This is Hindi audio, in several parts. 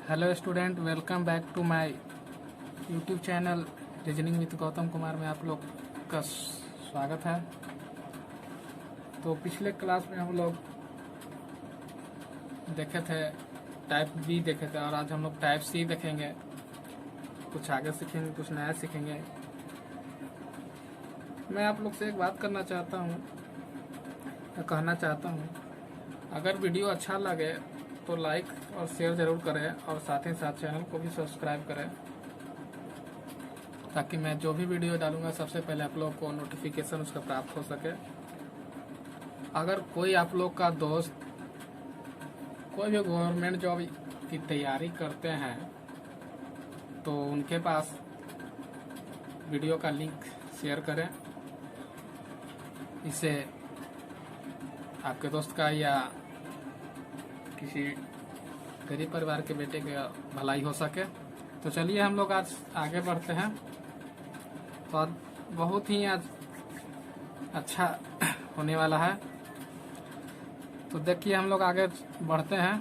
Hello student, welcome back to my YouTube channel reasoning with Gautam Kumar में आप लोग का स्वागत है। तो पिछले क्लास में हम लोग देखे थे टाइप बी देखे थे और आज हम लोग टाइप सी देखेंगे। कुछ आगे सीखेंगे, कुछ नया सीखेंगे। मैं आप लोग से एक बात करना चाहता हूँ, कहना चाहता हूँ, अगर वीडियो अच्छा लगे तो लाइक और शेयर ज़रूर करें और साथ ही साथ चैनल को भी सब्सक्राइब करें ताकि मैं जो भी वीडियो डालूंगा सबसे पहले आप लोग को नोटिफिकेशन उसका प्राप्त हो सके। अगर कोई आप लोग का दोस्त कोई भी गवर्नमेंट जॉब की तैयारी करते हैं तो उनके पास वीडियो का लिंक शेयर करें। इससे आपके दोस्त का या किसी गरीब परिवार के बेटे का भलाई हो सके। तो चलिए हम लोग आज आगे बढ़ते हैं। तो बहुत ही आज अच्छा होने वाला है। तो देखिए हम लोग आगे बढ़ते हैं।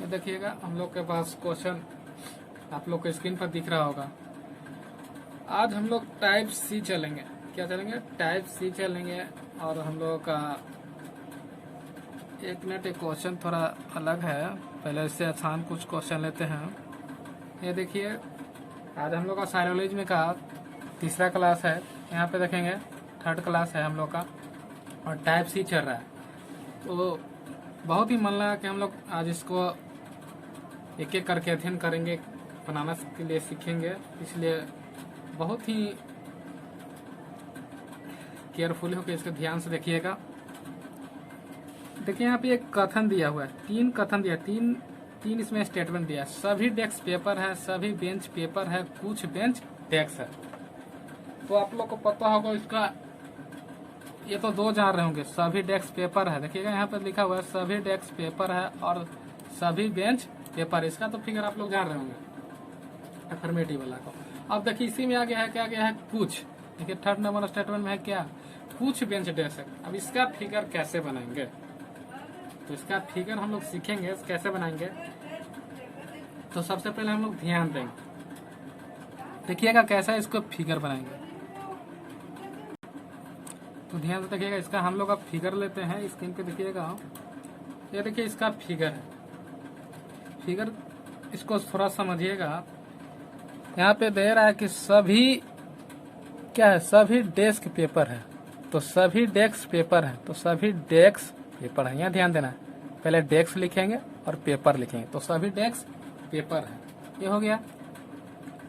ये देखिएगा हम लोग के पास क्वेश्चन आप लोग के स्क्रीन पर दिख रहा होगा। आज हम लोग टाइप सी चलेंगे। क्या चलेंगे? टाइप सी चलेंगे। और हम लोगों का एक मिनट, एक क्वेश्चन थोड़ा अलग है, पहले इससे आसान कुछ क्वेश्चन लेते हैं। ये देखिए आज हम लोग का साइकोलॉजी का तीसरा क्लास है। यहाँ पे देखेंगे थर्ड क्लास है हम लोग का और टाइप सी चल रहा है। तो बहुत ही मन लगा कि हम लोग आज इसको एक एक करके अध्ययन करेंगे, बनाना के लिए सीखेंगे। इसलिए बहुत ही केयरफुल होकर इसको ध्यान से देखिएगा। देखिए यहाँ पे एक कथन दिया हुआ है, 3 कथन दिया, तीन इसमें स्टेटमेंट दिया है। सभी डेस्क पेपर है, सभी बेंच पेपर है, कुछ बेंच डेस्क है। तो आप लोग को पता होगा इसका, ये तो 2 जान रहे होंगे। सभी डेस्क पेपर है, देखिएगा यहाँ पे लिखा हुआ है सभी डेस्क पेपर है और सभी बेंच पेपर। इसका तो फिगर आप लोग जान रहे होंगे अफर्मेटिव वाला को। अब देखिए इसी में आ गया है, क्या गया है? कुछ। देखिए थर्ड नंबर स्टेटमेंट में है क्या? कुछ बेंच डेस्क है। अब इसका फिगर कैसे बनाएंगे? तो इसका फिगर हम लोग सीखेंगे कैसे बनाएंगे। तो सबसे पहले हम लोग ध्यान देंगे, देखिएगा कैसा इसको फिगर बनाएंगे। तो ध्यान से देखिएगा, इसका हम लोग अब फिगर लेते हैं। स्क्रीन पे देखिएगा, ये देखिए इसका फिगर है। फिगर इसको थोड़ा समझिएगा। यहाँ पे दे रहा है कि सभी क्या है? सभी डेस्क पेपर है। तो सभी डेस्क पेपर है, तो सभी डेस्क पेपर है। यहाँ ध्यान देना है, पहले डेस्क लिखेंगे और पेपर लिखेंगे। तो सभी डेस्क पेपर है, ये हो गया।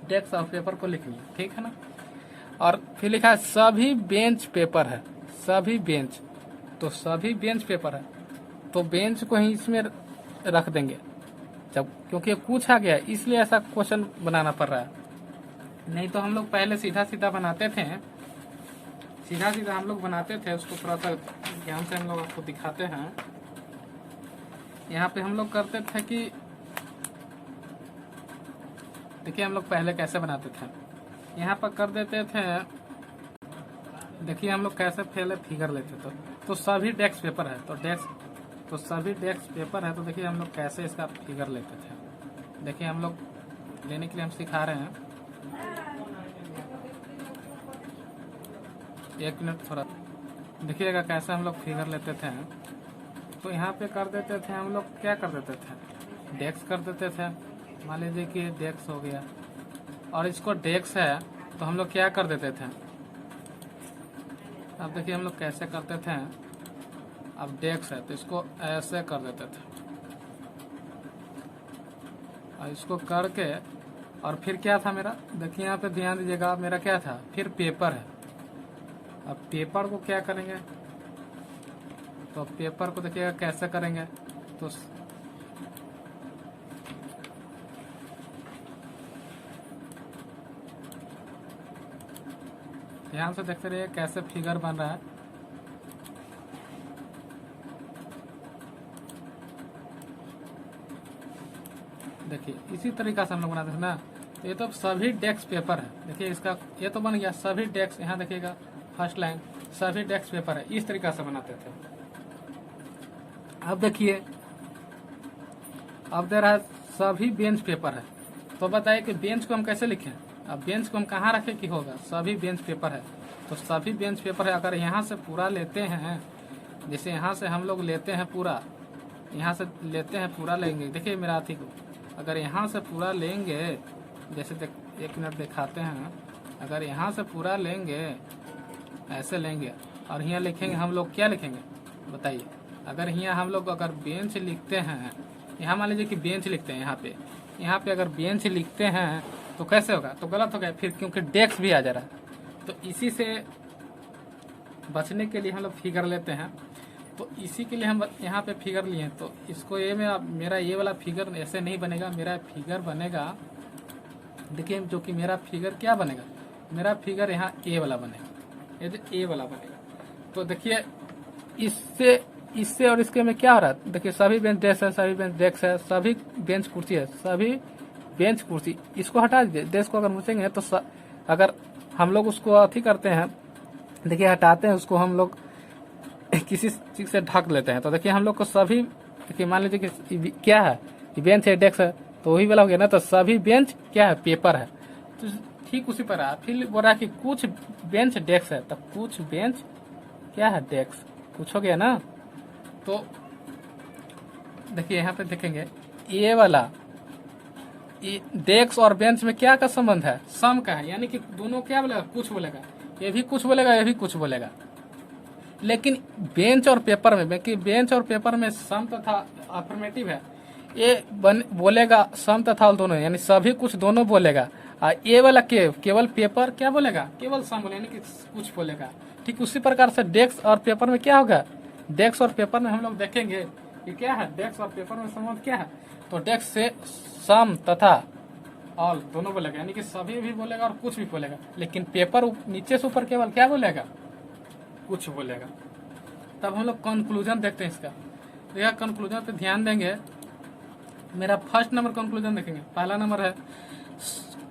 डेस्क और पेपर को लिख लिया, ठीक है ना। और फिर लिखा है सभी बेंच पेपर है, सभी बेंच। तो सभी बेंच पेपर है, तो बेंच को ही इसमें रख देंगे जब, क्योंकि कुछ आ गया इसलिए ऐसा क्वेश्चन बनाना पड़ रहा है। नहीं तो हम लोग पहले सीधा सीधा बनाते थे, सीधा सीधा हम लोग बनाते थे। उसको थोड़ा सा ध्यान से हम लोग आपको दिखाते हैं। यहाँ पे हम लोग करते थे कि देखिए हम लोग पहले कैसे बनाते थे। यहाँ पर कर देते थे, देखिए हम लोग कैसे पहले फिगर लेते थे। तो सभी डेस्क पेपर है, तो सभी डेस्क पेपर है। तो देखिए हम लोग कैसे इसका फिगर लेते थे। देखिए हम लोग लेने के लिए हम सिखा रहे हैं। एक मिनट, थोड़ा देखिएगा कैसे हम लोग फिगर लेते थे। तो यहाँ पे कर देते थे हम लोग, क्या कर देते थे? डेस्क कर देते थे। मान लीजिए कि डेस्क हो गया और इसको डेस्क है तो हम लोग क्या कर देते थे? अब देखिए हम लोग कैसे करते थे। अब डेस्क है तो इसको ऐसे कर देते थे और इसको करके, और फिर क्या था मेरा? देखिए यहाँ पे ध्यान दीजिएगा, मेरा क्या था? फिर पेपर है। अब पेपर को क्या करेंगे? तो पेपर को देखिएगा कैसे करेंगे। तो ध्यान से देखते रहिए कैसे फिगर बन रहा है। देखिए इसी तरीका से हम लोग बनाते हैं ना। तो ये तो सभी डेस्क पेपर है। देखिए इसका ये तो बन गया सभी डेस्क। यहाँ देखिएगा फर्स्ट लाइन सभी डेस्क पेपर है। इस तरीका से बनाते थे। अब देखिए अब दे रहा है सभी बेंच पेपर है। तो बताइए कि बेंच को हम कैसे लिखें। अब बेंच को हम कहाँ रखें कि होगा, सभी बेंच पेपर है। तो सभी बेंच पेपर है, अगर यहाँ से पूरा लेते हैं, जैसे यहाँ से हम लोग लेते हैं पूरा, यहाँ से लेते हैं पूरा लेंगे, देखिए मेरा हाथी को, अगर यहाँ से पूरा लेंगे, जैसे एक मिनट दिखाते हैं, अगर यहाँ से पूरा लेंगे, ऐसे लेंगे और यहाँ लिखेंगे हम लोग, क्या लिखेंगे बताइए। अगर यहाँ हम लोग अगर बेंच लिखते हैं, यहाँ मान लीजिए कि बेंच लिखते हैं, यहाँ पे अगर बेंच लिखते हैं तो कैसे होगा, तो गलत हो गया फिर, क्योंकि डेस्क भी आ जा रहा है। तो इसी से बचने के लिए हम लोग फिगर लेते हैं। तो इसी के लिए हम यहाँ पे फिगर लिए हैं। तो इसको ये मेरा ये वाला फिगर ऐसे नहीं बनेगा, मेरा फिगर बनेगा, देखिए जो कि मेरा फिगर क्या बनेगा, मेरा फिगर यहाँ ए वाला बनेगा, ये जो ए वाला बनेगा। तो देखिए इससे और इसके में क्या हो रहा है, देखिए सभी बेंच डेस्क है, सभी बेंच डेस्क है, सभी बेंच कुर्सी है, सभी बेंच कुर्सी, इसको हटा दीजिए। डेस्क को अगर पूछेंगे तो अगर हम लोग उसको अथी करते हैं, देखिए हटाते हैं उसको, हम लोग किसी चीज से ढक लेते हैं। तो देखिए हम लोग को सभी, देखिए मान लीजिए कि क्या है, बेंच है, डेस्क है, तो वही वाला हो गया ना। तो सभी बेंच क्या है, पेपर है। तो ठीक उसी पर है। फिर बोल रहा है कि कुछ बेंच डेस्क है, तो कुछ बेंच क्या है, डेस्क, कुछ हो गया ना। तो देखिए यहाँ पे देखेंगे ये वाला डेस्क और बेंच में क्या का संबंध है, सम का है, यानी कि दोनों क्या बोलेगा, कुछ बोलेगा, ये भी कुछ बोलेगा, ये भी कुछ बोलेगा। लेकिन बेंच और पेपर में, क्योंकि बेंच और पेपर में सम तथा अफर्मेटिव है, ये बोलेगा सम तथा दोनों, यानी सभी कुछ दोनों बोलेगा। ये वाला केवल पेपर क्या बोलेगा, केवल सम बोलेगा, यानी कि कुछ बोलेगा। ठीक उसी प्रकार से डेस्क और पेपर में क्या होगा, डेस्क और पेपर में हम लोग देखेंगे कि क्या है, डेस्क और पेपर में संबंध क्या है। तो डेस्क से सम तथा ऑल दोनों बोलेगा, यानी कि सभी भी बोलेगा और कुछ भी बोलेगा। लेकिन पेपर नीचे से ऊपर केवल क्या बोलेगा, कुछ बोलेगा। तब हम लोग कंक्लूजन देखते हैं इसका। देखिए कंक्लूजन पे ध्यान देंगे, मेरा फर्स्ट नंबर कंक्लूजन देखेंगे। पहला नंबर है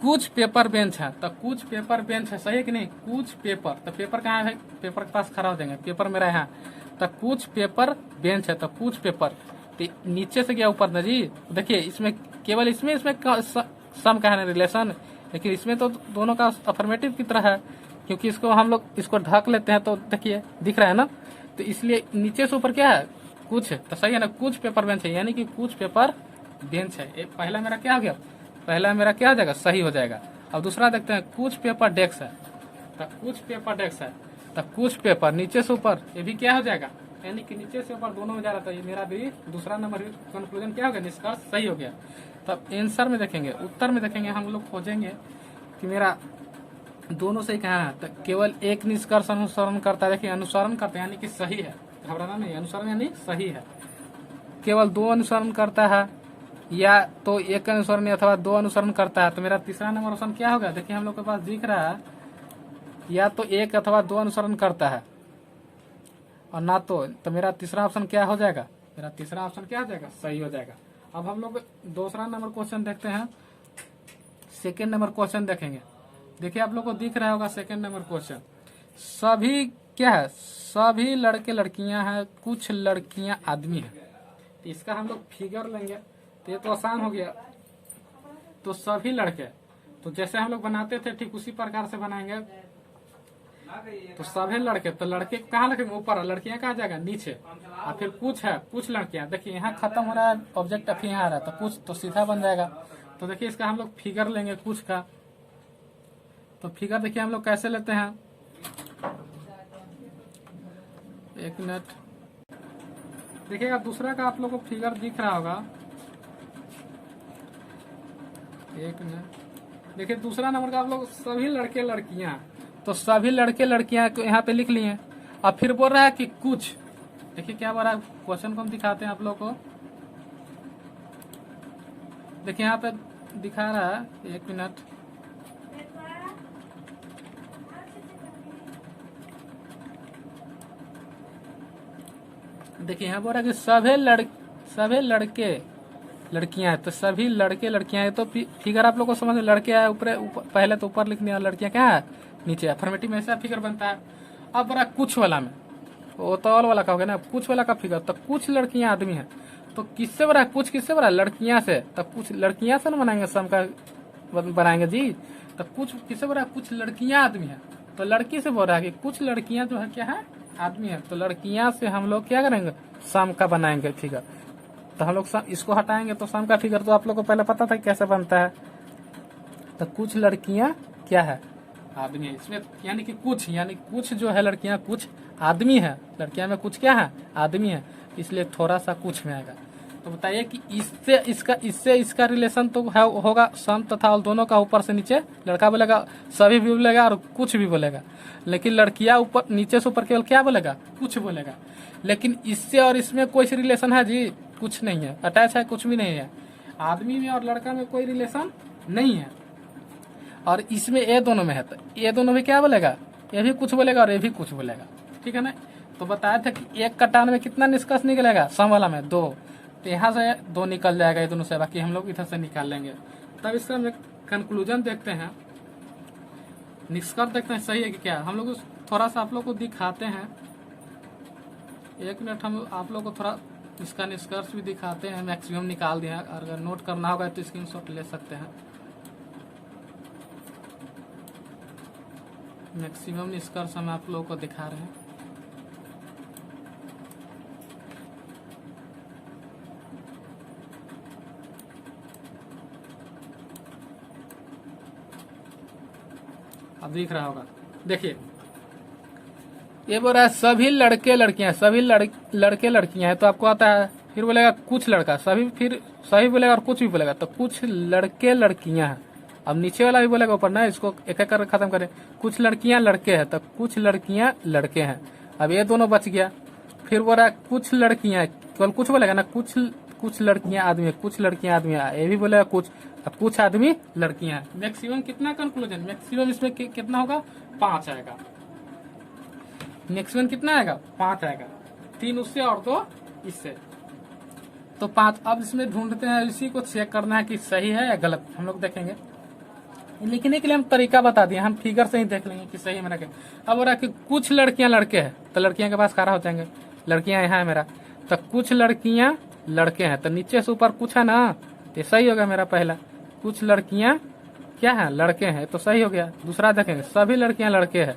कुछ पेपर बेंच है, तो कुछ पेपर बेंच है, सही है कि नहीं, कुछ पेपर, तो पेपर कहाँ है, पेपर के पास खड़ा हो जाएंगे, पेपर मेरा यहाँ, तो कुछ पेपर बेंच है, तो कुछ पेपर, तो नीचे से गया ऊपर ना जी। देखिए इसमें केवल इसमें सम का है रिलेशन, लेकिन इसमें तो दोनों का अफर्मेटिव की तरह है, क्योंकि इसको हम लोग इसको ढक लेते हैं, तो देखिए दिख रहा है ना। तो इसलिए नीचे से ऊपर क्या है, कुछ है, तो सही है ना, कुछ पेपर बेंच है, यानी कि कुछ पेपर बेंच है। पहला मेरा क्या हो गया, पहला मेरा क्या हो जाएगा, सही हो जाएगा। अब दूसरा देखते हैं, कुछ पेपर डेस्क है, तो कुछ पेपर डेस्क है, तो कुछ पेपर नीचे से ऊपर, ये भी क्या हो जाएगा, यानी कि नीचे से ऊपर दोनों में जा रहा था। ये मेरा भी दूसरा नंबर कंक्लूजन क्या हो गया, निष्कर्ष सही हो गया। तब आंसर में देखेंगे, उत्तर में देखेंगे, हम लोग खोजेंगे कि मेरा दोनों सही कहाँ है। तो केवल एक निष्कर्ष अनुसरण करता है, देखिए अनुसरण करते हैं यानी कि सही है, घबराना नहीं, अनुसरण यानी सही है। केवल दो अनुसरण करता है, या तो एक अनुसरण अथवा दो अनुसरण करता है, तो मेरा तीसरा नंबर ऑप्शन क्या होगा, देखिए हम लोग के पास दिख रहा है, या तो एक अथवा दो अनुसरण करता है और ना तो मेरा तीसरा ऑप्शन क्या हो जाएगा, मेरा तीसरा ऑप्शन क्या हो जाएगा, सही हो जाएगा। अब हम लोग दूसरा नंबर क्वेश्चन देखते हैं, सेकेंड नंबर क्वेश्चन देखेंगे। देखिए आप लोग को दिख रहा होगा सेकेंड नंबर क्वेश्चन, सभी क्या है, सभी लड़के लड़कियां हैं, कुछ लड़कियां आदमी हैं। तो इसका हम लोग फिगर लेंगे, तो ये तो आसान हो गया। तो सभी लड़के, तो जैसे हम लोग बनाते थे ठीक उसी प्रकार से बनाएंगे। तो सभी लड़के, तो लड़के कहाँ रखेंगे, ऊपर, लड़कियां कहाँ जाएगा, नीचे। और फिर कुछ है, कुछ लड़कियां, देखिए यहाँ खत्म हो रहा है ऑब्जेक्ट, अब यहाँ आ रहा है, तो कुछ तो सीधा बन जाएगा। तो देखिए इसका हम लोग फिगर लेंगे कुछ का। तो फिगर देखिए हम लोग कैसे लेते हैं, एक मिनट देखिएगा, दूसरा का आप लोग को फिगर दिख रहा होगा, एक मिनट देखिए, दूसरा नंबर का आप लोग सभी लड़के लड़कियां, तो सभी लड़के लड़कियां को यहाँ पे लिख लिए। अब फिर बोल रहा है कि कुछ, देखिए क्या बोल रहा है, क्वेश्चन को हम दिखाते हैं आप लोग को। देखिए यहाँ पे दिखा रहा है, एक मिनट, देखिए यहाँ बोल रहा है कि सभी लड़के लड़कियां हैं, तो सभी लड़के लड़कियां हैं। तो फिगर आप लोग को समझ, लड़के आए ऊपर, पहले तो ऊपर लिखने, और लड़कियां क्या है नीचे, अफर्मेटिव में ऐसा फिगर बनता है। अब बोला कुछ वाला में, वो तो ऑल वाला का हो गया ना, कुछ वाला का फिगर। तो कुछ लड़कियां आदमी है, तो किससे बना है? कुछ किससे बना है? लड़कियां से। तो कुछ लड़कियां से ना बनाएंगे, सम का बनाएंगे जी। तो कुछ किससे बना है? कुछ लड़कियां आदमी है, तो लड़की से बोल रहा है कि कुछ लड़कियां जो है क्या है? आदमी है। तो लड़कियां से हम लोग क्या करेंगे? सम का बनाएंगे फिगर। तो हम लोग इसको हटाएंगे तो सम का फिगर तो आप लोग को पहले पता था कैसे बनता है। तो कुछ लड़कियां क्या है? आदमी है। इसमें यानी कि कुछ जो है लड़कियां कुछ आदमी है, लड़कियां में कुछ क्या है? आदमी है, इसलिए थोड़ा सा कुछ में आएगा। तो बताइए कि इससे इसका रिलेशन तो होगा सम तथा और दोनों का ऊपर से नीचे। लड़का बोलेगा सभी भी बोलेगा और कुछ भी बोलेगा, लेकिन लड़कियां ऊपर नीचे से ऊपर केवल क्या बोलेगा? कुछ बोलेगा। लेकिन इससे और इसमें कोई रिलेशन है जी? कुछ नहीं है, अटैच है, कुछ भी नहीं है। आदमी में और लड़का में कोई रिलेशन नहीं है। और इसमें ये दोनों में है, तो ये दोनों भी क्या बोलेगा? ये भी कुछ बोलेगा और ये भी कुछ बोलेगा, ठीक है ना। तो बताया था कि एक कटान में कितना निष्कर्ष निकलेगा? सम वाला में 2। तो यहाँ से 2 निकल जाएगा ये दोनों से, बाकी हम लोग इधर से निकाल लेंगे। तब इसका हम कंक्लूजन देखते हैं, निष्कर्ष देखते हैं सही है कि क्या। हम लोग थोड़ा सा आप लोग को दिखाते हैं, 1 मिनट हम आप लोग को थोड़ा इसका निष्कर्ष भी दिखाते हैं। मैक्सिमम निकाल दिया, अगर नोट करना होगा तो स्क्रीनशॉट ले सकते हैं। मैक्सिमम निष्कर्ष हम आप लोगों को दिखा रहे हैं। अब दिख रहा होगा, देखिए ये बोल रहा है सभी लड़के लड़कियां, सभी लड़के लड़कियां है, तो आपको आता है। फिर बोलेगा कुछ लड़का, सभी, फिर सभी बोलेगा और कुछ भी बोलेगा, तो कुछ लड़के लड़कियां हैं। अब नीचे वाला भी बोलेगा ऊपर ना, इसको एक एक कर खत्म करें। कुछ लड़कियां लड़के हैं, तो कुछ लड़कियां लड़के हैं। अब ये दोनों बच गया। फिर बोल रहा है कुछ लड़कियां, केवल कुछ बोलेगा ना, कुछ लड़कियां आदमी, कुछ लड़कियां आदमी, ये भी बोलेगा कुछ, अब कुछ आदमी लड़कियां। मैक्सिमम कितना कंक्लूजन? मैक्सिमम इसमें कितना होगा? 5 आएगा। मैक्सिमम कितना आएगा? 5 आएगा। 3 उससे और 2 इससे, तो 5। अब इसमें ढूंढते हैं, इसी को चेक करना है कि सही है या गलत। हम लोग देखेंगे, लिखने के लिए हम तरीका बता दिए, हम फिगर से ही देख लेंगे कि सही है मेरा क्या। अब हो रहा है कि कुछ लड़कियां लड़के हैं, तो लड़कियां के पास खड़ा हो जाएंगे। लड़कियां यहाँ है मेरा, तो कुछ लड़कियां लड़के हैं, तो नीचे से ऊपर कुछ है ना, तो सही हो गया मेरा पहला। कुछ लड़कियां क्या है? लड़के हैं, तो सही हो गया। दूसरा देखेंगे, सभी लड़कियां लड़के हैं,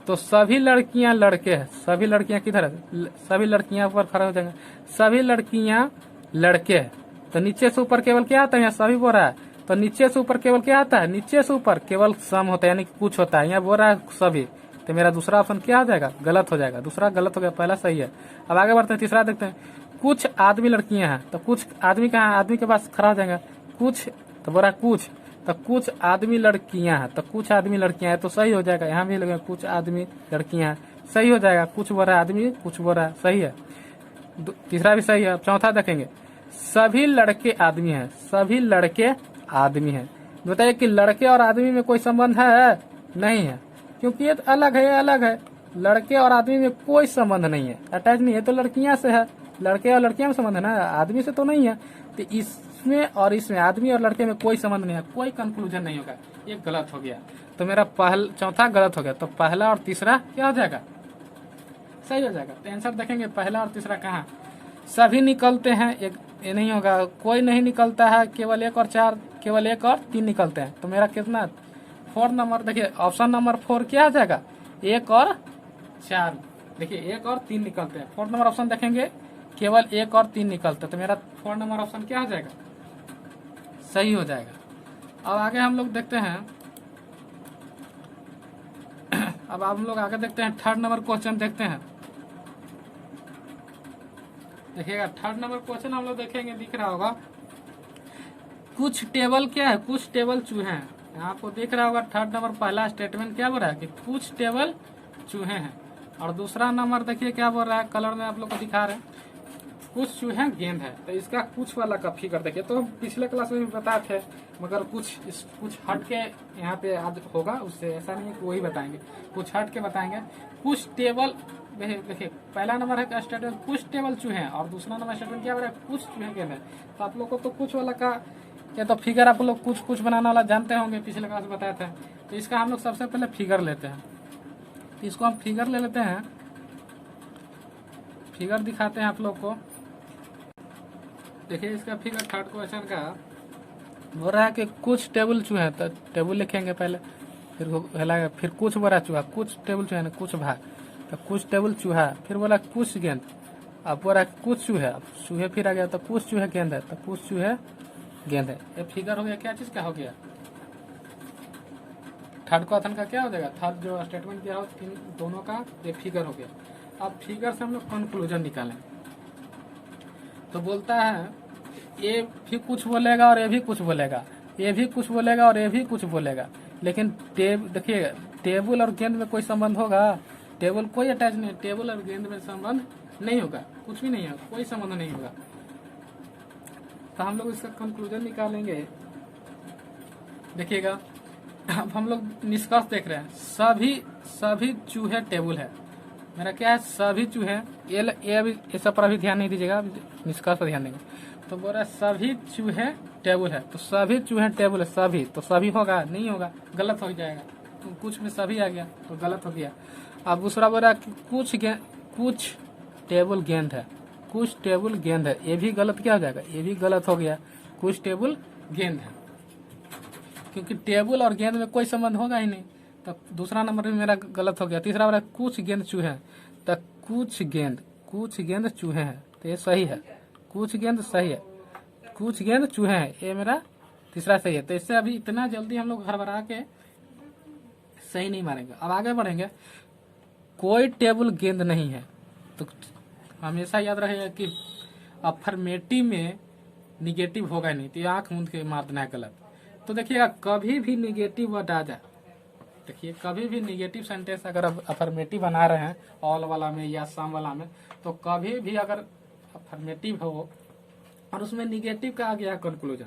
तो सभी लड़कियां लड़के हैं। सभी लड़कियां किधर है? सभी लड़कियां ऊपर खड़े हो जाएंगे। सभी लड़कियां लड़के हैं, तो नीचे से ऊपर केवल क्या आता है? यहाँ सभी बोल रहा है, तो नीचे से ऊपर केवल क्या आता है? नीचे से ऊपर केवल सम होता है, यानी कि कुछ होता है। यहाँ बोल रहा है सभी, तो मेरा दूसरा ऑप्शन क्या हो जाएगा? गलत हो जाएगा। दूसरा गलत हो गया, पहला सही है। अब आगे बढ़ते हैं, तीसरा देखते हैं। कुछ आदमी लड़कियां हैं, तो कुछ आदमी कहाँ? आदमी के पास खड़ा हो जाएगा कुछ, तो बोल रहा है कुछ, तो कुछ आदमी लड़कियां हैं, तो कुछ आदमी लड़कियां हैं, तो सही हो जाएगा। यहाँ भी लगे कुछ आदमी लड़कियां हैं, सही हो जाएगा। कुछ बोल रहा है आदमी, कुछ बोल रहा है, सही है। तीसरा भी सही है। चौथा देखेंगे, सभी लड़के आदमी हैं, सभी लड़के आदमी हैं। बताइए कि लड़के और आदमी में कोई संबंध है? नहीं है, क्योंकि ये अलग है, ये अलग है। लड़के और आदमी में कोई संबंध नहीं है, अटैच नहीं है, तो लड़कियां से है। लड़के और लड़कियां में संबंध है ना, आदमी से तो नहीं है। तो इसमें और इसमें आदमी और लड़के में कोई संबंध नहीं है, कोई कंक्लूजन नहीं होगा। ये गलत हो गया, तो मेरा चौथा गलत हो गया। तो पहला और तीसरा क्या हो जाएगा? सही हो जाएगा। तो आंसर देखेंगे, पहला और तीसरा कहाँ? सभी निकलते हैं, एक ये नहीं होगा। कोई नहीं निकलता है, केवल 1 और 4, केवल 1 और 3 निकलते हैं। तो मेरा कितना? 4 नंबर। देखिए ऑप्शन नंबर 4 क्या आ जाएगा? 1 और 4। देखिए 1 और 3 निकलते हैं। 4 नंबर ऑप्शन देखेंगे, केवल 1 और 3 निकलते हैं, तो मेरा 4 नंबर ऑप्शन क्या हो जाएगा? सही हो जाएगा। अब आगे हम लोग देखते हैं, अब हम लोग आगे देखते हैं, 3rd नंबर क्वेश्चन देखते हैं। देखिएगा 3rd नंबर क्वेश्चन हम लोग देखेंगे, दिख रहा होगा। कुछ टेबल क्या है? कुछ टेबल चूहे हैं। आपको दिख रहा होगा 3rd नंबर पहला स्टेटमेंट क्या बोल रहा है कि कुछ टेबल चूहे हैं। और दूसरा नंबर देखिए क्या बोल रहा है, कलर में आप लोग को दिखा रहे हैं, कुछ चूहे गेंद है। तो इसका कुछ वाला का फिगर देखिए, तो पिछले क्लास में भी बताए थे, मगर कुछ हट के यहाँ पे आज होगा, उससे ऐसा नहीं है कि वही बताएंगे, कुछ हट के बताएंगे। कुछ टेबल, देखिए पहला नंबर है स्टेटमेंट कुछ टेबल चूहे हैं, और दूसरा नंबर स्टेटमेंट क्या बोल रहा है? कुछ चूहे गेंद है। तो आप लोग को तो कुछ वाला का या तो फिगर आप लोग कुछ बनाने वाला जानते होंगे, पिछले क्लास बताए थे। तो इसका हम लोग सबसे पहले फिगर लेते हैं। इसको हम फिगर ले लेते हैं, फिगर दिखाते हैं आप लोग को। देखिए इसका फिगर थर्ड क्वेश्चन का बोल रहा है कि कुछ टेबल चूहे हैं, तो टेबल लिखेंगे पहले, फिर कुछ बोला चूहा, कुछ टेबल चूहे ना कुछ भाग, तो कुछ टेबल चूहा, फिर बोला कुछ गेंद, अब बोला कुछ चूहे, अब चूहे फिर आ गया तो कुछ चूहे गेंद है, तो कुछ चूहे गेंद है। ये फिगर हो गया, क्या चीज का हो गया, थर्ड क्वेश्चन का क्या हो जाएगा, थर्ड जो स्टेटमेंट दिया हो इन दोनों का ये फिगर हो गया। अब फिगर से हम लोग कंक्लूजन निकालें, तो बोलता है ये भी कुछ बोलेगा और ये भी कुछ बोलेगा, ये भी कुछ बोलेगा और ये भी कुछ बोलेगा, लेकिन देखिए टेबल और गेंद में कोई संबंध होगा, टेबल कोई अटैच नहीं, टेबल और गेंद में संबंध नहीं होगा, कुछ भी नहीं है, कोई संबंध नहीं होगा। तो हम लोग इसका कंक्लूजन निकालेंगे। देखिएगा अब हम लोग निष्कर्ष देख रहे हैं, सभी चूहे टेबल है, मेरा क्या है सभी चूहे, ये अभी इस पर अभी ध्यान नहीं दीजिएगा, निष्कर्ष पर ध्यान देंगे। तो बोल रहा है सभी चूहे टेबल है, तो सभी चूहे टेबल है, सभी तो सभी होगा नहीं होगा, गलत हो जाएगा, तो कुछ में सभी आ गया तो गलत हो गया। अब दूसरा बोल रहा है कि कुछ टेबल गेंद है, कुछ टेबल गेंद है, ये भी गलत क्या हो जाएगा, ये भी गलत हो गया, कुछ टेबल गेंद है, क्योंकि टेबल और गेंद में कोई संबंध होगा ही नहीं, तो दूसरा नंबर भी मेरा गलत हो गया। तीसरा बोला कुछ गेंद चूहे, तो कुछ गेंद चूहे हैं, तो ये सही है, कुछ गेंद सही है, कुछ गेंद चूहे हैं, ये मेरा तीसरा सही है। तो इससे अभी इतना जल्दी हम लोग हड़बड़ा के सही नहीं मारेंगे। अब आगे बढ़ेंगे, कोई टेबल गेंद नहीं है, तो हमेशा याद रहेगा कि अफर्मेटिव में निगेटिव होगा नहीं, तो आंख मूंद के मार देना है गलत। तो देखिएगा कभी भी निगेटिव वर्ड आ जाए, देखिए कभी भी निगेटिव सेंटेंस अगर अफर्मेटिव बना रहे हैं ऑल वाला में या सम वाला में, तो कभी भी अगर अफर्मेटिव हो और उसमें निगेटिव का आ गया कंक्लूजन,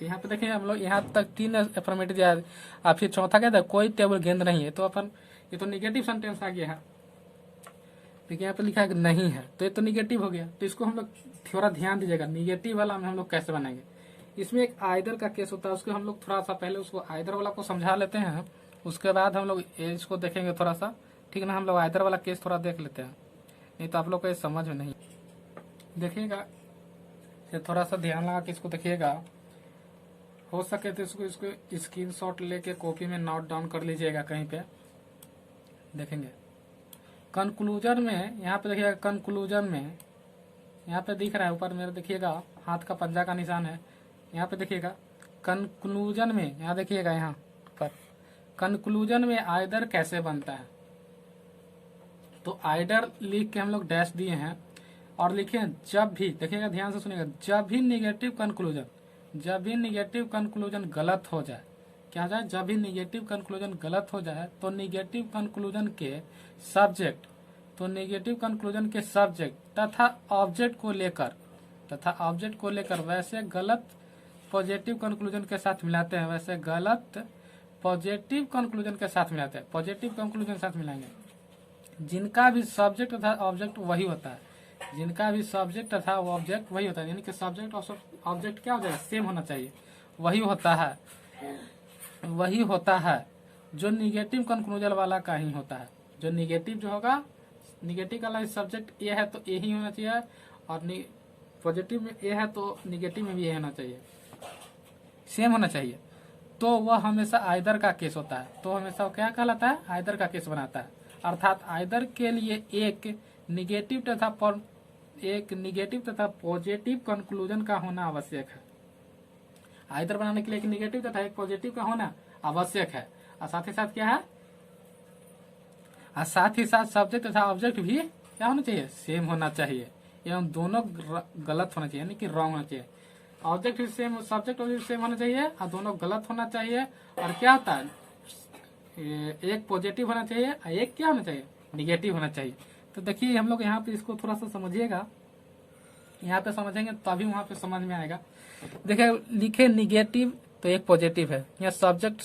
तो यहाँ पे देखिए हम लोग यहाँ तक 3 अफर्मेटिव, अब फिर चौथा क्या था, कोई टेबल गेंद नहीं है, तो अपन ये तो निगेटिव सेंटेंस आ गया है। देखिए यहाँ पे लिखा है कि नहीं है, तो ये तो निगेटिव हो गया। तो इसको हम लोग थोड़ा ध्यान दीजिएगा, निगेटिव वाला में हम लोग कैसे बनाएंगे। इसमें एक आइदर का केस होता है, उसको हम लोग थोड़ा सा पहले उसको आइदर वाला को समझा लेते हैं, उसके बाद हम लोग इसको देखेंगे थोड़ा सा, ठीक है ना। हम लोग आइदर वाला केस थोड़ा देख लेते हैं, नहीं तो आप लोग को ये समझ में नहीं। देखिएगा ये थोड़ा सा ध्यान लगा कि इसको देखिएगा, हो सके तो इसको स्क्रीनशॉट लेके कॉपी में नोट डाउन कर लीजिएगा कहीं पे। देखेंगे कंक्लूजन में, यहाँ पे देखिएगा कंक्लूजन में, यहाँ पे दिख रहा है ऊपर मेरे, देखिएगा हाथ का पंजा का निशान है, यहाँ पे देखिएगा कंक्लूजन में, यहाँ देखिएगा यहाँ पर कंक्लूजन में आइदर कैसे बनता है। तो आइदर लिख के हम लोग डैश दिए हैं और लिखे जब भी, देखिएगा ध्यान से सुनिएगा, जब भी निगेटिव कंक्लूजन गलत हो जाए, क्या हो जाए, जब भी निगेटिव कंक्लूजन गलत हो जाए, तो निगेटिव कंक्लूजन के सब्जेक्ट तथा ऑब्जेक्ट को लेकर वैसे गलत पॉजिटिव कंक्लूजन के साथ मिलाते हैं, पॉजिटिव कंक्लूजन के साथ मिलाएंगे, जिनका भी सब्जेक्ट तथा ऑब्जेक्ट वही होता है, यानी कि सब्जेक्ट और ऑब्जेक्ट क्या हो जाएगा, सेम होना चाहिए, वही होता है जो निगेटिव कंक्लूजन वाला का ही होता है। जो निगेटिव जो होगा, निगेटिव वाला सब्जेक्ट ये है तो ये ही होना चाहिए, और पॉजिटिव में ये है तो निगेटिव में भी ये होना चाहिए, सेम होना चाहिए, तो वह हमेशा आइदर का केस होता है। तो हमेशा वो क्या कहलाता है, आइदर का केस बनाता है। अर्थात आइदर के लिए एक निगेटिव तथा पॉजिटिव कंक्लूजन का होना आवश्यक है। आइदर बनाने के लिए एक निगेटिव तथा एक पॉजिटिव का होना आवश्यक है, और साथ ही साथ क्या है, और साथ ही साथ सब्जेक्ट तथा ऑब्जेक्ट भी क्या होना चाहिए, सेम होना चाहिए, एवं दोनों गलत होना चाहिए, यानी कि रॉन्ग होना चाहिए। ऑब्जेक्ट भी सेम, सब्जेक्ट भी सेम होना चाहिए, और दोनों गलत होना चाहिए। और क्या होता है, एक पॉजिटिव होना चाहिए और एक क्या होना चाहिए, निगेटिव होना चाहिए। तो देखिए हम लोग यहाँ पे इसको थोड़ा सा समझिएगा, यहाँ पे समझेंगे तभी वहां पे समझ में आएगा। देखिए लिखे निगेटिव तो एक पॉजिटिव है, यहाँ सब्जेक्ट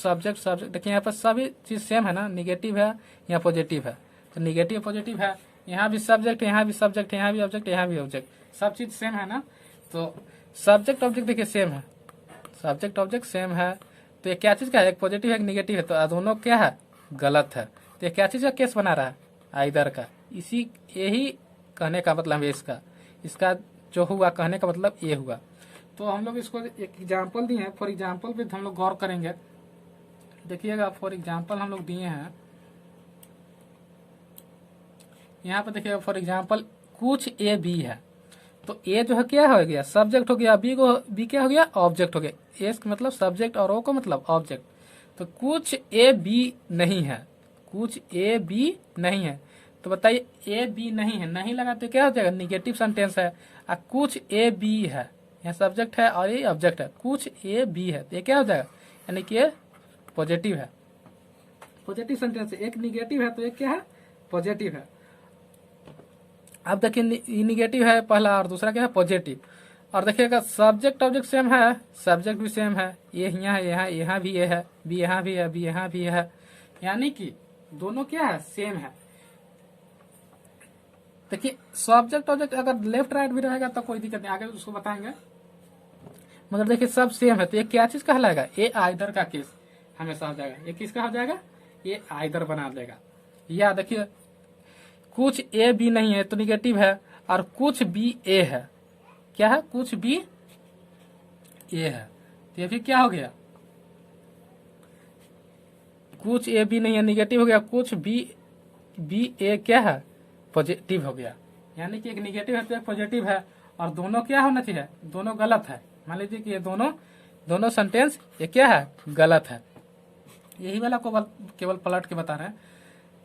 देखिए यहाँ पर सभी चीज सेम है ना, निगेटिव है यहाँ पॉजिटिव है, तो निगेटिव पॉजिटिव है, यहाँ भी सब्जेक्ट, यहाँ भी सब्जेक्ट, यहाँ भी ऑब्जेक्ट, यहाँ भी ऑब्जेक्ट, सब चीज सेम है ना। तो सब्जेक्ट ऑब्जेक्ट देखिए सेम है, सब्जेक्ट ऑब्जेक्ट सेम है, तो ये क्या चीज का है, एक पॉजिटिव है एक निगेटिव है, तो दोनों क्या है, गलत है। तो ये क्या चीज का केस बना रहा है, आइदर का। यही कहने का मतलब है इसका जो हुआ कहने का मतलब ये हुआ। तो हम लोग इसको एक एग्जाम्पल दिए हैं, फॉर एग्जाम्पल पे हम लोग गौर करेंगे। देखिएगा फॉर एग्जाम्पल हम लोग दिए हैं यहाँ पे, देखिएगा फॉर एग्जाम्पल कुछ ए बी है, तो ए जो है क्या हो गया, सब्जेक्ट हो गया, बी क्या हो गया, ऑब्जेक्ट हो गया। ए मतलब सब्जेक्ट और ओ को मतलब ऑब्जेक्ट। तो कुछ ए बी नहीं है, कुछ ए बी नहीं है, तो बताइए ए बी नहीं है, नहीं लगा तो क्या हो जाएगा, निगेटिव सेंटेंस है। और कुछ ए बी है, यहाँ सब्जेक्ट है और ये ऑब्जेक्ट है, कुछ ए बी है, तो ये क्या हो जाएगा, यानी कि ये पॉजिटिव है, पॉजिटिव सेंटेंस है। एक निगेटिव है तो एक क्या है, पॉजिटिव है। अब देखिए निगेटिव है पहला और दूसरा क्या है, पॉजिटिव। और देखिएगा सब्जेक्ट ऑब्जेक्ट सेम है, सब्जेक्ट भी सेम है, ये यहाँ है, यहाँ भी ये है, बी यहाँ भी है, बी यहाँ भी है, यानी कि दोनों क्या है, सेम है। देखिए सब्जेक्ट ऑब्जेक्ट अगर लेफ्ट राइट भी रहेगा तो कोई दिक्कत नहीं, आगे उसको बताएंगे। मगर देखिए सब सेम है, तो ये क्या चीज कहलाएगा, ये आइदर का केस हमेशा हो जाएगा। ये किसका हो जाएगा, ये आइदर बना देगा। या देखिए कुछ ए बी नहीं है तो निगेटिव है, और कुछ बी ए है, क्या है, कुछ बी ए है, तो ये भी क्या हो गया, कुछ ए बी नहीं है निगेटिव हो गया, कुछ बी ए क्या है, पॉजिटिव हो गया। यानी कि एक निगेटिव है तो एक पॉजिटिव है, और दोनों क्या होना चाहिए, दोनों गलत है। मान लीजिए कि ये दोनों सेंटेंस ये क्या है, गलत है। यही वाला को केवल पलट के बता रहे हैं,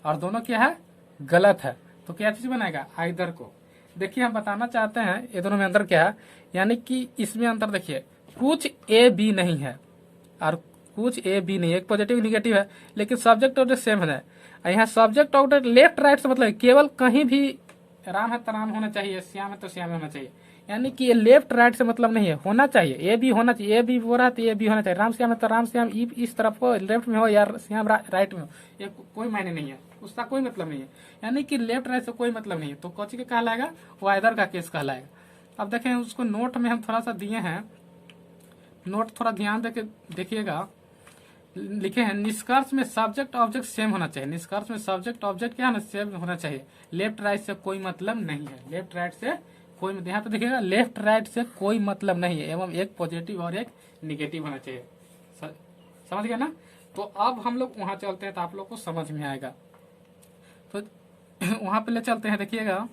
और दोनों क्या है, गलत है। तो क्या चीज बनाएगा, आइदर को। देखिए हम बताना चाहते हैं ये दोनों में अंतर क्या है, यानी कि इसमें अंतर देखिए, कुछ ए बी नहीं है और कुछ ए बी नहीं है, एक पॉजिटिव निगेटिव है, लेकिन सब्जेक्ट ऑब्जेक्ट सेम है। यहाँ सब्जेक्ट ऑब्जेक्ट लेफ्ट राइट से मतलब केवल कहीं भी राम है तो राम होना चाहिए, श्याम है तो श्याम होना चाहिए, यानी कि ये लेफ्ट राइट से मतलब नहीं है, होना चाहिए, ए बी होना चाहिए, ए बी हो रहा है तो ए बी होना चाहिए, राम श्याम है तो राम श्याम इस तरफ हो, लेफ्ट में हो या श्याम राइट में हो, ये कोई मायने नहीं है, उसका कोई मतलब नहीं है। यानी कि लेफ्ट राइट से कोई मतलब नहीं है, तो कौन सी का कहलाएगा, वो आइदर का केस कहलाएगा। अब देखें उसको नोट में हम थोड़ा सा दिए हैं, नोट थोड़ा ध्यान देके देखिएगा। लिखे हैं निष्कर्ष में सब्जेक्ट ऑब्जेक्ट सेम होना चाहिए, निष्कर्ष में सब्जेक्ट ऑब्जेक्ट क्या है, सेम होना चाहिए, लेफ्ट राइट से कोई मतलब नहीं है, लेफ्ट राइट से कोई, यहाँ पे देखिएगा लेफ्ट राइट से कोई मतलब नहीं है, एवं एक पॉजिटिव और एक निगेटिव होना चाहिए। समझ गया ना। तो अब हम लोग वहां चलते हैं तो आप लोग को समझ में आएगा। तो वहां पे ले चलते हैं, देखिएगा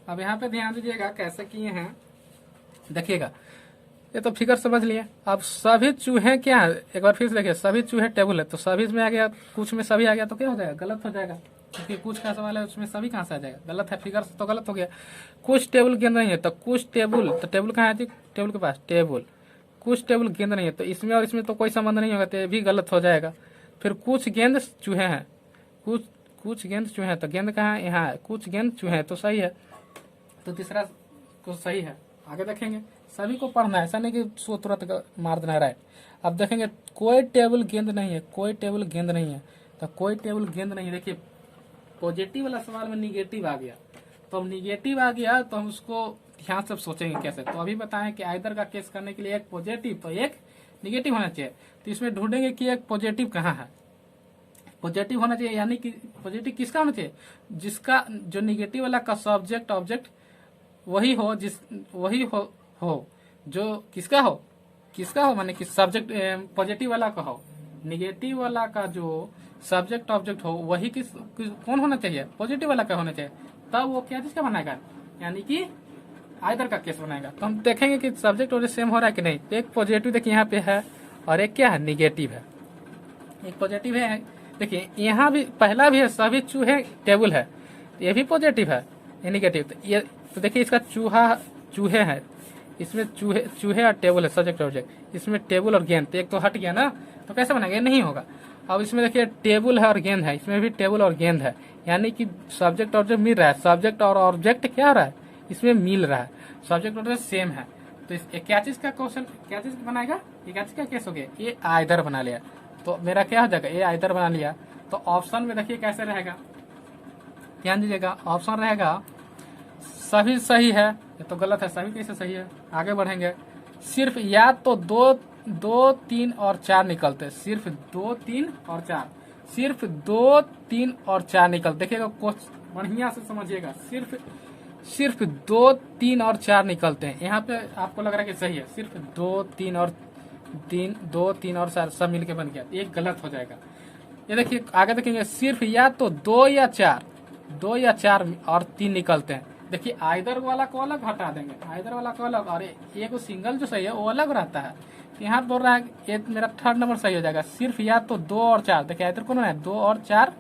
अब यहाँ पे ध्यान दीजिएगा कैसे किए हैं। देखिएगा ये तो फिगर समझ लिए। अब सभी चूहे क्या है, एक बार फिर से देखिए, सभी चूहे टेबल है, तो सभी में आ गया, कुछ में सभी आ गया तो क्या हो जाएगा, गलत हो जाएगा, क्योंकि कुछ का सवाल है उसमें सभी कहाँ से आ जाएगा, गलत है, फिगर तो गलत हो गया। कुछ टेबल गेंद नहीं है तो कुछ टेबल, तो टेबल कहाँ है, टेबल के पास टेबल, कुछ टेबल गेंद नहीं है, तो इसमें और इसमें तो कोई संबंध नहीं होगा, तो ये भी गलत हो जाएगा। फिर कुछ गेंद चूहे हैं, कुछ गेंद चूहे हैं, तो गेंद कहाँ है, यहाँ है, कुछ गेंद चूहे हैं, तो सही है, तो तीसरा तो सही है। आगे देखेंगे, सभी को पढ़ना है, ऐसा नहीं कि सो तुरंत मार देना है, राइट। अब देखेंगे कोई टेबल गेंद नहीं है, कोई टेबल गेंद नहीं है, तो कोई टेबल गेंद नहीं है। देखिए पॉजिटिव वाला सवाल में निगेटिव आ गया, तो अब निगेटिव आ गया तो हम उसको ध्यान से सोचेंगे कैसे। तो अभी बताएं कि आइदर का केस करने के लिए एक पॉजिटिव तो एक निगेटिव होना चाहिए, तो इसमें ढूंढेंगे कि एक पॉजिटिव कहाँ है, पॉजिटिव होना चाहिए, यानी कि पॉजिटिव किसका होना चाहिए, जिसका जो निगेटिव वाला का सब्जेक्ट ऑब्जेक्ट वही हो, वही हो जो किसका हो माने कि सब्जेक्ट पॉजिटिव वाला का हो, निगेटिव वाला का जो सब्जेक्ट ऑब्जेक्ट हो वही कौन होना चाहिए, पॉजिटिव वाला का होना चाहिए, तब वो क्या चीज का बनाएगा, यानी कि आइदर का केस बनाएगा। तो हम देखेंगे कि सब्जेक्ट ऑब्जेक्ट सेम हो रहा है कि नहीं। तो एक पॉजिटिव देखिए यहाँ पे है और एक क्या है, निगेटिव है, एक पॉजिटिव है। देखिए यहाँ भी पहला भी है, सभी चूहे टेबल है, ये भी पॉजिटिव है, ये निगेटिव। तो ये तो देखिए इसका चूहे हैं, इसमें चूहे और टेबल है सब्जेक्ट ऑब्जेक्ट, इसमें टेबल और गेंद, तो एक तो हट गया ना, तो कैसे बनेगा, ये नहीं होगा। अब इसमें देखिए टेबल है और गेंद है, इसमें भी टेबल और गेंद है, यानी कि सब्जेक्ट ऑब्जेक्ट मिल रहा है, सब्जेक्ट और ऑब्जेक्ट क्या हो रहा है, इसमें मिल रहा है, सब्जेक्ट ऑब्जेक्ट सेम है। तो क्या चीज का क्वेश्चन, क्या चीज बनाएगा, ये क्या चीज का केस हो गया, ये आइदर बना लिया। तो मेरा क्या हो जाएगा, ये आइदर बना लिया। तो ऑप्शन में देखिए कैसे रहेगा, ध्यान दीजिएगा, ऑप्शन रहेगा सभी सही है, ये तो गलत है, सभी कैसे सही है। आगे बढ़ेंगे, सिर्फ या तो दो 3 और 4 निकलते, सिर्फ 2 3 और 4, सिर्फ 2 3 और 4 निकलते। देखिएगा बढ़िया से समझिएगा, सिर्फ 2, 3 और 4 निकलते हैं। यहाँ पे आपको लग रहा है कि सही है, सिर्फ 2, 3 और 4 सब मिलके बन गया, एक गलत हो जाएगा। ये देखिए आगे देखेंगे, सिर्फ या तो 2 या 4 और 3 निकलते हैं। देखिए आइदर वाला को अलग हटा देंगे, आइदर वाला को अलग, और एक सिंगल जो सही है वो अलग रहता है। यहाँ बोल रहा है ये मेरा थर्ड नंबर सही हो जाएगा, सिर्फ या तो 2 और 4। देखिए इधर कौन है, 2 और 4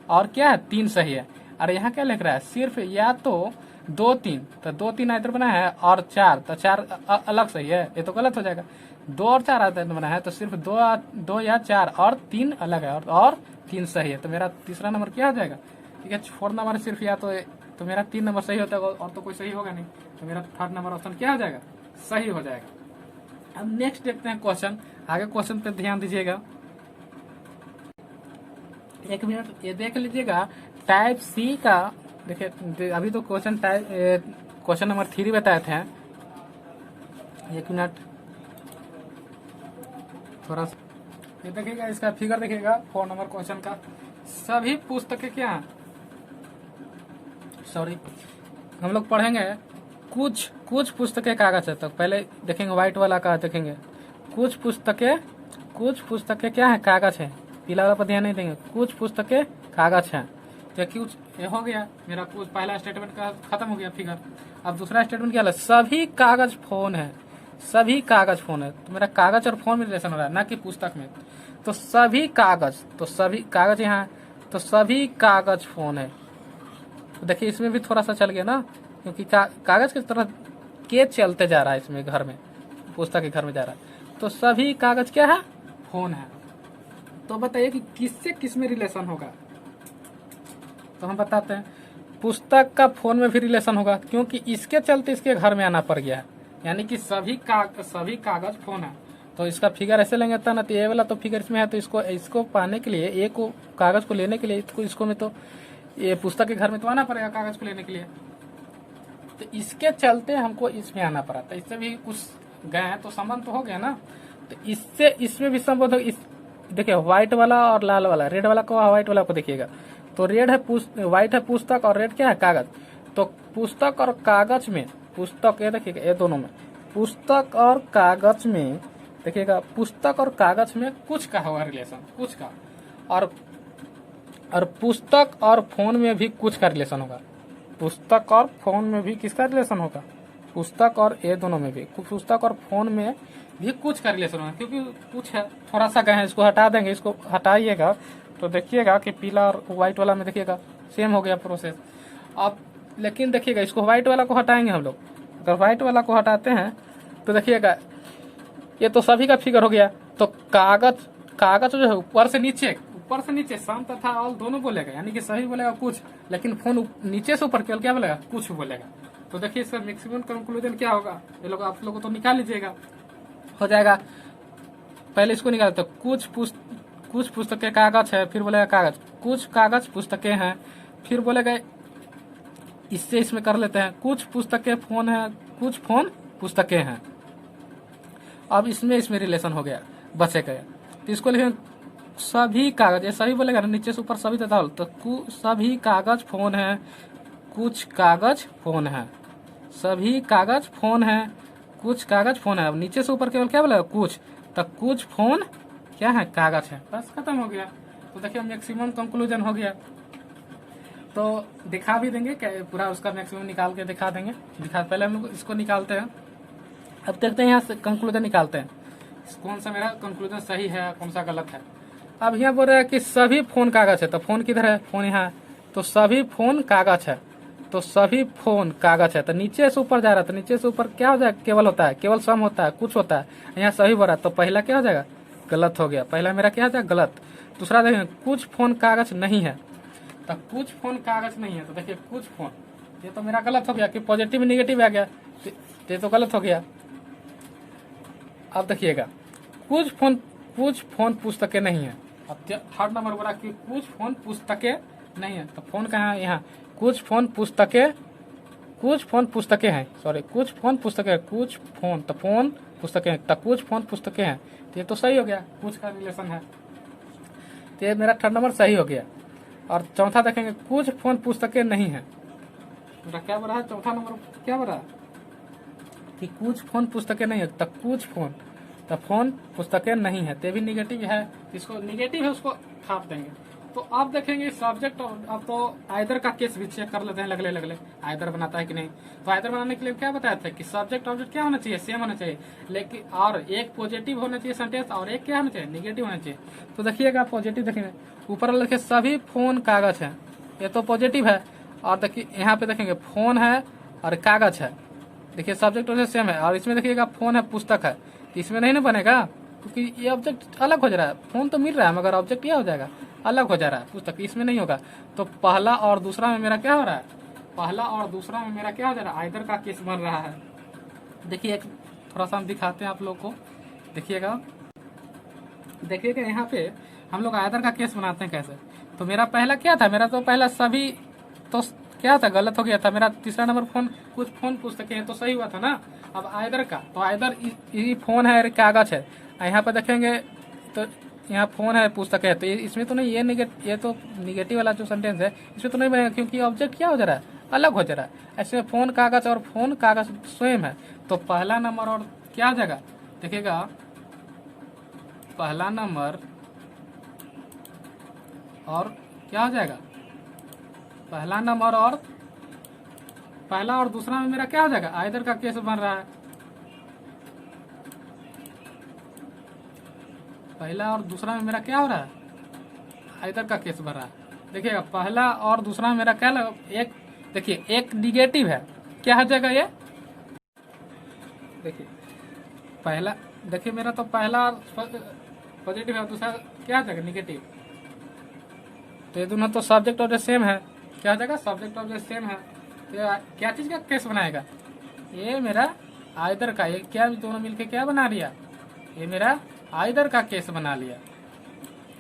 और क्या है 3 सही है। और यहाँ क्या लिख रहा है, सिर्फ या तो 2, 3, तो 2, 3 इधर बना है और 4, तो 4 अलग सही है, ये तो गलत हो जाएगा। 2 और 4 इधर बना है, तो सिर्फ 2 या 4 और 3 अलग है, और 3 सही है। तो मेरा तीसरा नंबर क्या हो जाएगा, ठीक है, 4 नंबर सिर्फ या तो मेरा 3 नंबर सही होता है, और तो कोई सही होगा नहीं, तो मेरा थर्ड नंबर ऑप्शन क्या हो जाएगा, सही हो जाएगा। अब नेक्स्ट देखते हैं क्वेश्चन, आगे क्वेश्चन पे ध्यान दीजिएगा, 1 मिनट ये देख लीजिएगा। टाइप सी का देखिए, अभी तो क्वेश्चन नंबर 3 बताए थे। 1 मिनट थोड़ा ये देखिएगा, इसका फिगर देखिएगा 4 नंबर क्वेश्चन का। सभी पुस्तकें क्या हैं, सॉरी हम लोग पढ़ेंगे कुछ पुस्तकें कागज है। तो पहले देखेंगे व्हाइट वाला का, देखेंगे कुछ पुस्तकें क्या है, कागज है। पीला वाला पर ध्यान नहीं देंगे, कुछ पुस्तकें कागज है। तो कुछ ये हो गया मेरा, कुछ पहला स्टेटमेंट का खत्म हो गया फिगर। अब दूसरा स्टेटमेंट क्या है, सभी कागज फोन है, सभी कागज फोन है। तो मेरा कागज और फोन में रिलेशन हो रहा है, ना कि पुस्तक में। तो सभी कागज यहाँ, तो सभी कागज फोन है। तो देखिए इसमें भी थोड़ा सा चल गया ना, क्योंकि कागज की तरह के चलते जा रहा है इसमें, घर में पुस्तक के घर में जा रहा है। तो सभी कागज क्या है, फोन है। तो बताइए कि किससे किस में रिलेशन होगा। तो हम बताते हैं, पुस्तक का फोन में भी रिलेशन होगा, क्योंकि इसके चलते इसके घर में आना पड़ गया है, यानी कि सभी कागज फोन है। तो इसका फिगर ऐसे लेंगे था ना, तो ये वाला तो फिगर इसमें है, तो इसको पाने के लिए, एक को कागज को लेने के लिए इसको में तो ये पुस्तक के घर में तो आना पड़ेगा कागज को लेने के लिए। तो इसके चलते हमको इसमें आना पड़ा। तो इससे भी कुछ गए हैं, तो संबंध तो हो गया ना। तो इससे इसमें भी संबंध हो। देखिए व्हाइट वाला और लाल वाला, रेड वाला को व्हाइट वाला को देखिएगा, तो रेड है व्हाइट है पुस्तक, और रेड क्या है, कागज। तो पुस्तक और कागज में, पुस्तक ये देखिएगा, ये दोनों में, पुस्तक और कागज में देखिएगा, पुस्तक और कागज में कुछ का होगा रिलेशन, कुछ का। और पुस्तक और फोन में भी कुछ का रिलेशन होगा। पुस्तक और फोन में भी किसका रिलेशन होगा, पुस्तक और ये दोनों में भी, पुस्तक और फोन में भी कुछ का रिलेशन होगा। क्योंकि कुछ है, थोड़ा सा गए हैं, इसको हटा देंगे, इसको हटाइएगा तो देखिएगा कि पीला और व्हाइट वाला में देखिएगा सेम हो गया प्रोसेस। अब लेकिन देखिएगा, इसको व्हाइट वाला को हटाएंगे हम लोग। अगर व्हाइट वाला को हटाते हैं तो देखिएगा ये तो सभी का फिगर हो गया। तो कागज जो है ऊपर से नीचे सम तथा ऑल दोनों बोलेगा, यानी कि सभी बोलेगा कुछ, लेकिन फोन नीचे से ऊपर केवल क्या बोलेगा, कुछ बोलेगा। तो देखिए इसका मैक्सिमम कंक्लूजन क्या होगा, ये लोग आप लोगों तो निकाल लीजिएगा, हो जाएगा। पहले इसको निकालते, कुछ पुस्तकें कागज है, फिर बोलेगा कागज, कुछ कागज पुस्तकें हैं, फिर बोलेगा इससे इसमें कर लेते हैं, कुछ पुस्तकें फोन है, कुछ फोन पुस्तकें हैं। अब इसमें रिलेशन हो गया, बचे गए। तो इसको लिखें सभी कागज, ये सभी बोलेगा ना, नीचे से ऊपर सभी तथा, तो सभी कागज फोन है, कुछ कागज फोन है, सभी कागज फोन है, कुछ कागज फोन है। अब नीचे से ऊपर केवल क्या बोलेगा, कुछ, तो कुछ फोन क्या है, कागज है। बस खत्म हो गया। तो देखिए मैक्सिमम कंक्लूजन हो गया। तो दिखा भी देंगे, पूरा उसका मैक्सिमम निकाल के दिखा देंगे। पहले हम लोग इसको निकालते हैं, अब देखते हैं यहाँ से कंक्लूजन निकालते हैं, कौन सा मेरा कंक्लूजन सही है, कौन सा गलत है। अब यहाँ बोल रहा है कि सभी फोन कागज है, तो फोन किधर है, फोन यहाँ है, तो सभी फोन कागज है, तो सभी फोन कागज है। तो नीचे से ऊपर जा रहा है, तो नीचे से ऊपर क्या हो जाएगा, केवल होता है, केवल सम होता है, कुछ होता है। यहाँ सही बोल रहा है, तो पहला क्या हो जाएगा, गलत हो गया। पहला मेरा क्या हो जाएगा, गलत। दूसरा देखें, कुछ फोन कागज नहीं है, तो कुछ फोन कागज नहीं है, तो देखिए कुछ फोन, ये तो मेरा गलत हो गया कि पॉजिटिव निगेटिव आ गया, ये तो गलत हो गया। अब देखिएगा, कुछ फोन पुस्तकें नहीं है। अब थर्ड नंबर बोला कि कुछ फोन पुस्तकें नहीं है, तो फोन कहाँ है, यहाँ, कुछ फोन पुस्तकें हैं, सॉरी, कुछ फोन पुस्तकें, कुछ फोन, तो फोन पुस्तकें, तो कुछ फोन पुस्तकें हैं, तो ये तो सही हो गया, कुछ का रिलेशन है, तो ये मेरा थर्ड नंबर सही हो गया। और चौथा देखेंगे कुछ फोन पुस्तकें नहीं है। मेरा क्या बना है चौथा नंबर क्या बना कि कुछ फोन पुस्तकें नहीं है, तब कुछ फोन तब फोन पुस्तकें नहीं है, ते भी निगेटिव है, इसको निगेटिव है उसको छाप देंगे। तो आप देखेंगे सब्जेक्ट, अब तो आइदर का केस भी चेक कर लेते हैं, लगले लगले आइदर बनाता है कि नहीं। तो आइदर बनाने के लिए क्या बताया था कि सब्जेक्ट ऑब्जेक्ट क्या होना चाहिए, सेम होना चाहिए, लेकिन और एक पॉजिटिव होना चाहिए सेंटेंस और एक क्या होना चाहिए, निगेटिव होना चाहिए। तो देखिएगा पॉजिटिव देखेंगे ऊपर लिखे सभी फोन कागज है, ये तो पॉजिटिव है। और देखिए यहाँ पे देखेंगे फोन है और कागज है, देखिए सब्जेक्ट वैसे सेम है। और इसमें देखिएगा फोन है पुस्तक है, इसमें नहीं ना बनेगा क्योंकि ये ऑब्जेक्ट अलग हो जा रहा है, फोन तो मिल रहा है मगर ऑब्जेक्ट क्या हो जाएगा, अलग हो जा रहा है, पुस्तक इसमें नहीं होगा। तो पहला और दूसरा में मेरा क्या हो रहा है, पहला और दूसरा में मेरा क्या हो जा रहा है, आइदर का केस बन रहा है। देखिए थोड़ा सा हम दिखाते हैं आप लोग को, देखिएगा यहाँ पे हम लोग आइदर का केस बनाते हैं कैसे। तो मेरा पहला क्या था, मेरा तो पहला सभी तो क्या था, गलत हो गया था। मेरा तीसरा नंबर फोन कुछ फोन पुस्तकें हैं तो सही हुआ था ना। अब आइदर का, तो आइदर ये फोन है कागज है, यहाँ पे देखेंगे तो यहाँ फोन है पुस्तक है, तो इसमें तो नहीं, ये तो निगेटिव वाला जो सेंटेंस है इसमें तो नहीं बनेगा क्योंकि ऑब्जेक्ट क्या हो जा रहा है, अलग हो जा रहा है। ऐसे फोन कागज और फोन कागज स्वयं है, तो पहला नंबर और क्या हो जाएगा, देखिएगा पहला नंबर और क्या हो जाएगा, पहला नंबर और पहला और दूसरा में मेरा क्या हो जाएगा, आइदर का केस बन रहा है। पहला और दूसरा में मेरा क्या हो रहा है, आइदर का केस बन रहा है। देखिएगा पहला और दूसरा में मेरा क्या लगा, एक देखिए एक निगेटिव है, क्या हो जाएगा ये, देखिए पहला, देखिए मेरा तो पहला पॉजिटिव है, दूसरा क्या हो जाएगा निगेटिव। तो ये दोनों तो सब्जेक्ट ऑब्जेक्ट सेम है, क्या हो जाएगा, सब्जेक्ट ऑब्जेक्ट सेम है। तो क्या चीज का केस बनाएगा, ये मेरा आइदर का, ये क्या दोनों मिलके क्या बना लिया, ये मेरा आइदर का केस बना लिया।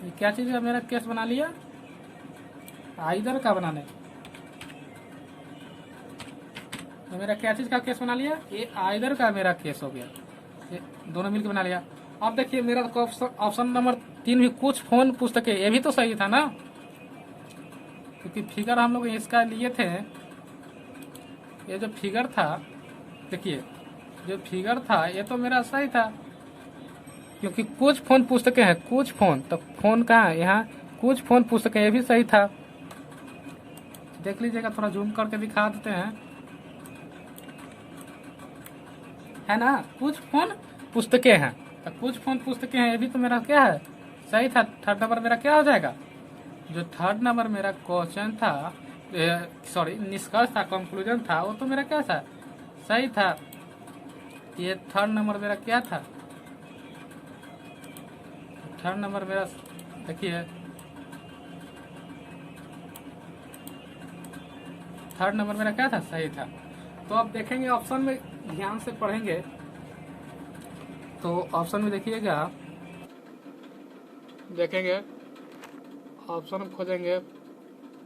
ये क्या चीज का मेरा केस बना लिया, आइदर का बनाने, तो मेरा क्या चीज का केस बना लिया, ये आइदर का मेरा केस हो गया, ये दोनों मिलकर बना लिया। अब देखिए मेरा ऑप्शन नंबर 3 भी कुछ फोन पुस्तकें, ये भी तो सही था ना, क्योंकि फिगर हम लोग इसका लिए थे, ये जो फिगर था, देखिए जो फिगर था ये तो मेरा सही था, क्योंकि कुछ फोन पुस्तकें हैं, कुछ फोन, तो फोन कहाँ है, यहाँ कुछ फोन पुस्तकें, ये भी सही था। देख लीजिएगा, थोड़ा जूम करके दिखा देते हैं, है ना, कुछ फोन पुस्तकें हैं, तो कुछ फोन पुस्तकें हैं, ये भी तो मेरा क्या है, सही था। थर्ड नंबर मेरा क्या हो जाएगा, जो थर्ड नंबर मेरा क्वेश्चन था, सॉरी निष्कर्ष था, कंक्लूजन था, वो तो मेरा क्या था, सही था। ये थर्ड नंबर मेरा क्या था, थर्ड नंबर मेरा देखिए, थर्ड नंबर मेरा क्या था, सही था। तो अब देखेंगे ऑप्शन में ध्यान से पढ़ेंगे, तो ऑप्शन में देखिएगा, देखेंगे ऑप्शन खोजेंगे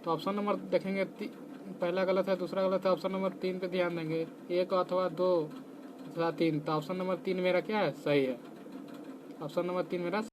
तो ऑप्शन नंबर देखेंगे पहला गलत है, दूसरा गलत है, ऑप्शन नंबर 3 पे ध्यान देंगे, 1 अथवा 2 अथवा 3, तो ऑप्शन नंबर 3 मेरा क्या है, सही है, ऑप्शन नंबर 3 मेरा